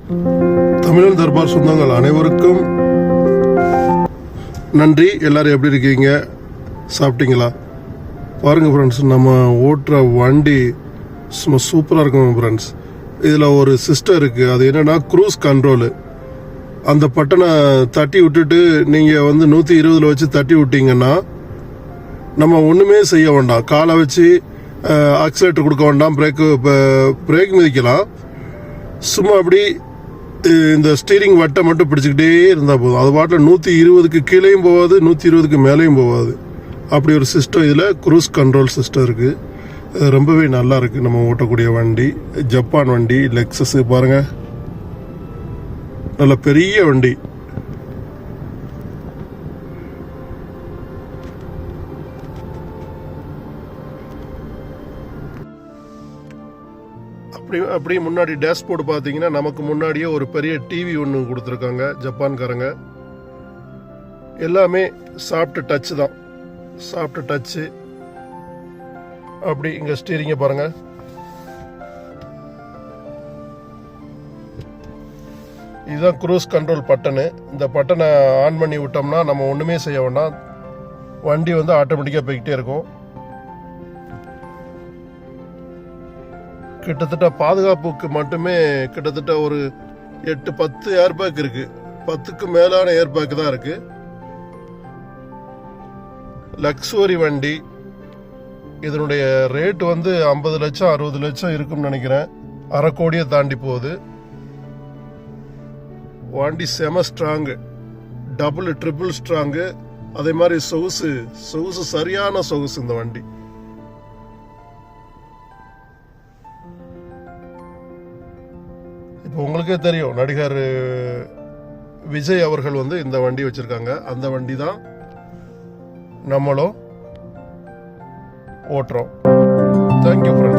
தமிழன் தர்பார் சொந்தங்கள் அனைவருக்கும் நன்றி. எல்லாரும் எப்படி இருக்கீங்க? சாப்பிட்டீங்களா? பாருங்கள் ஃப்ரெண்ட்ஸ், நம்ம ஓட்டுற வண்டி சும்மா சூப்பராக இருக்கும் ஃப்ரெண்ட்ஸ். இதில் ஒரு சிஸ்டம் இருக்குது. அது என்னென்னா க்ரூஸ் கண்ட்ரோலு. அந்த பட்டனை தட்டி விட்டுட்டு நீங்கள் வந்து 120 வச்சு தட்டி விட்டீங்கன்னா நம்ம ஒன்றுமே செய்ய வேண்டாம். காலை வச்சு ஆக்சிலேட்டர் கொடுக்க வேண்டாம், பிரேக் மிதிக்கலாம். சும்மா அப்படி இந்த ஸ்டீரிங் வட்டை மட்டும் பிடிச்சிக்கிட்டே இருந்தால் போதும். அது பாட்டில் 120க்கு கீழேயும் போகாது, 120க்கு மேலேயும் போகாது. அப்படி ஒரு சிஸ்டம் இதில் க்ரூஸ் கண்ட்ரோல் சிஸ்டம் இருக்குது. ரொம்பவே நல்லா இருக்குது. நம்ம ஓட்டக்கூடிய வண்டி ஜப்பான் வண்டி லெக்ஸஸ். பாருங்கள், நல்ல பெரிய வண்டி. அப்படி முன்னாடி டேஷ்போர்டு பார்த்தீங்கன்னா நமக்கு முன்னாடியே ஒரு பெரிய டிவி ஒன்று கொடுத்துருக்காங்க ஜப்பான்காரங்க. எல்லாமே சாஃப்ட் டச் தான், சாஃப்ட் டச்சு. அப்படி இங்கே ஸ்டீரிங்கை பாருங்கள். இதுதான் க்ரூஸ் கண்ட்ரோல் பட்டனு. இந்த பட்டனை ஆன் பண்ணி விட்டோம்னா நம்ம ஒன்றுமே செய்ய வேண்டாம், வண்டி வந்து ஆட்டோமேட்டிக்காக போய்கிட்டே இருக்கும். கிட்டத்தட்ட பாதுகாப்புக்கு மட்டுமே கிட்டத்தட்ட ஒரு 8-10 ஏர்பேக் இருக்குது. 10க்கு மேலான ஏர்பேக் தான் இருக்குது. லக்ஸுரி வண்டி. இதனுடைய ரேட் வந்து 50 லட்சம் 60 லட்சம் இருக்கும்னு நினைக்கிறேன். 1/2 கோடியை தாண்டி போகுது. வண்டி செம ஸ்ட்ராங்கு, டபுள் ட்ரிபிள் ஸ்ட்ராங்கு. அதே மாதிரி சொகுசு சரியான சொகுசு இந்த வண்டி. இப்போ உங்களுக்கே தெரியும், நடிகர் விஜய் அவர்கள் வந்து இந்த வண்டி வச்சிருக்காங்க. அந்த வண்டி தான் நம்மளும் ஓட்டுறோம். Thank you friends.